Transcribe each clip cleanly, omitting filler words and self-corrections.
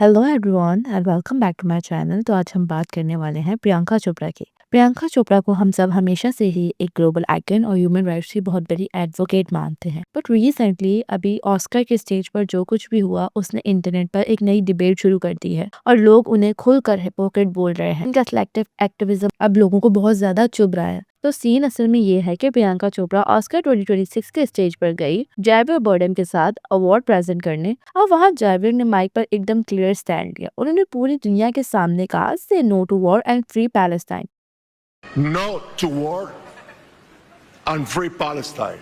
Hello everyone and welcome back to my channel. तो आज हम बात करने वाले हैं प्रियंका चोपड़ा की। प्रियंका चोपड़ा को हम सब हमेशा से ही एक ग्लोबल आइकन और ह्यूमन राइट्स की बहुत बड़ी एडवोकेट मानते हैं, बट रिसेंटली अभी ऑस्कर के स्टेज पर जो कुछ भी हुआ उसने इंटरनेट पर एक नई डिबेट शुरू कर दी है और लोग उन्हें खुलकर हिपोक्रेट बोल रहे हैं। इनका सिलेक्टिव एक्टिविज्म अब लोगों को बहुत ज्यादा चुभ रहा है। तो सीन असल में ये है कि प्रियंका चोपड़ा ऑस्कर 2026 के स्टेज पर गई जैवियर बर्डम के साथ अवार्ड प्रेजेंट करने, और वहां जैवियर ने माइक पर एकदम क्लियर स्टैंड लिया। उन्होंने पूरी दुनिया के सामने कहा, say no to war and free Palestine. No to war and free Palestine.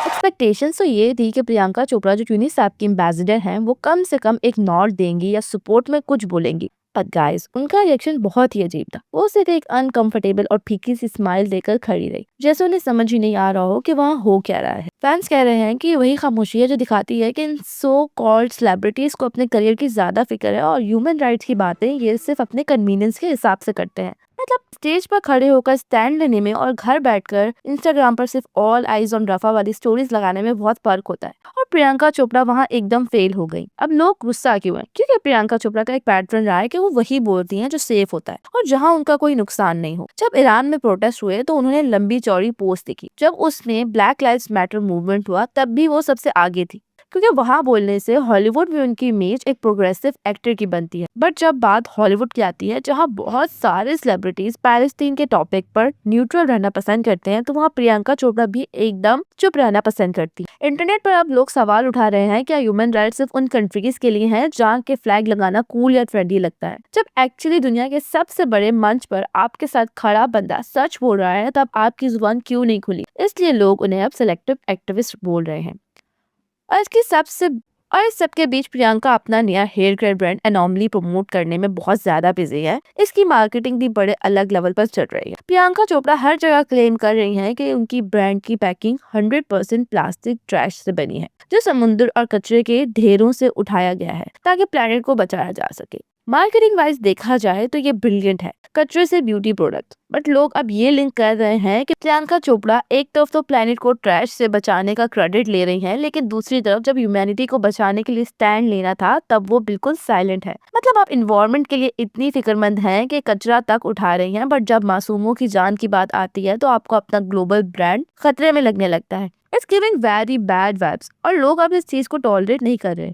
Expectations तो ये थी कि प्रियंका चोपड़ा जो यूनिसेफ की एम्बेसडर हैं वो कम से कम एक नॉड देंगी या सपोर्ट में कुछ बोलेंगी, बट गाइस उनका रिएक्शन बहुत ही अजीब था। वो सिर्फ एक अनकंफर्टेबल और फीकी सी स्माइल देकर खड़ी रही, जैसे उन्हें समझ ही नहीं आ रहा हो कि वहाँ हो क्या रहा है। फैंस कह रहे हैं कि वही खामोशी है जो दिखाती है कि इन सो कॉल्ड सेलिब्रिटीज को अपने करियर की ज्यादा फिक्र है और ह्यूमन राइट्स की बातें ये सिर्फ अपने कन्वीनियंस के हिसाब से करते हैं। मतलब स्टेज पर खड़े होकर स्टैंड लेने में और घर बैठकर इंस्टाग्राम पर सिर्फ ऑल आइज ऑन रफा वाली स्टोरीज लगाने में बहुत फर्क होता है। और प्रियंका चोपड़ा वहां एकदम फेल हो गई। अब लोग गुस्सा क्यों है? क्योंकि प्रियंका चोपड़ा का एक पैटर्न रहा है कि वो वही बोलती हैं जो सेफ होता है और जहां उनका कोई नुकसान नहीं हो। जब ईरान में प्रोटेस्ट हुए तो उन्होंने लंबी चौड़ी पोस्ट लिखी। जब उसमें ब्लैक लाइव्स मैटर मूवमेंट हुआ तब भी वो सबसे आगे थी, क्योंकि वहां बोलने से हॉलीवुड में उनकी इमेज एक प्रोग्रेसिव एक्टर की बनती है। बट जब बात हॉलीवुड की आती है, जहां बहुत सारे सेलिब्रिटीज पैलेस्टीन के टॉपिक पर न्यूट्रल रहना पसंद करते हैं, तो वहां प्रियंका चोपड़ा भी एकदम चुप रहना पसंद करती है। इंटरनेट पर अब लोग सवाल उठा रहे हैं, क्या ह्यूमन राइट्स सिर्फ उन कंट्रीज के लिए हैं जहाँ के फ्लैग लगाना कूल या ट्रेंडी लगता है? जब एक्चुअली दुनिया के सबसे बड़े मंच पर आपके साथ खड़ा बंदा सच बोल रहा है, तब आपकी जुबान क्यों नहीं खुली? इसलिए लोग उन्हें अब सेलेक्टिव एक्टिविस्ट बोल रहे हैं। और इसकी सबसे और इस सबके बीच प्रियंका अपना नया hair care brand Anomaly promote करने में बहुत ज्यादा बिजी है। इसकी मार्केटिंग भी बड़े अलग लेवल पर चल रही है। प्रियंका चोपड़ा हर जगह क्लेम कर रही हैं कि उनकी ब्रांड की पैकिंग 100% प्लास्टिक ट्रैश से बनी है, जो समुद्र और कचरे के ढेरों से उठाया गया है ताकि प्लेनेट को बचाया जा सके। मार्केटिंग वाइज देखा जाए तो ये ब्रिलियंट है, कचरे से ब्यूटी प्रोडक्ट। बट लोग अब ये लिंक कर रहे हैं कि प्रियंका चोपड़ा एक तरफ तो प्लेनेट को ट्रैश से बचाने का क्रेडिट ले रही हैं, लेकिन दूसरी तरफ जब ह्यूमैनिटी को बचाने के लिए स्टैंड लेना था तब वो बिल्कुल साइलेंट है। मतलब आप इन्वायरमेंट के लिए इतनी फिक्रमंद हैं कि कचरा तक उठा रही हैं, बट जब मासूमों की जान की बात आती है तो आपको अपना ग्लोबल ब्रांड खतरे में लगने लगता है। It's giving very bad vibes और लोग अब इस चीज को टॉलरेट नहीं कर रहे।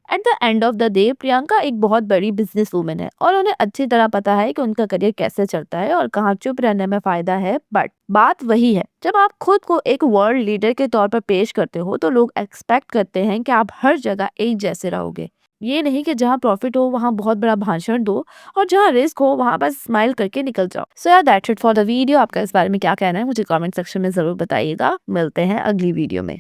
At the end of the day Priyanka एक बहुत बड़ी बिजनेस वूमन है और उन्हें अच्छी तरह पता है कि उनका करियर कैसे चलता है और कहाँ चुप रहने में फायदा है। बट बात वही है, जब आप खुद को एक वर्ल्ड लीडर के तौर पर पेश करते हो तो लोग एक्सपेक्ट करते हैं कि आप हर जगह एक जैसे रहोगे। ये नहीं कि जहाँ प्रॉफिट हो वहाँ बहुत बड़ा भाषण दो और जहाँ रिस्क हो वहाँ बस स्माइल करके निकल जाओ। सो यार that's it for the video. आपका इस बारे में क्या कहना है मुझे कमेंट सेक्शन में जरूर बताइएगा। मिलते हैं अगली वीडियो में।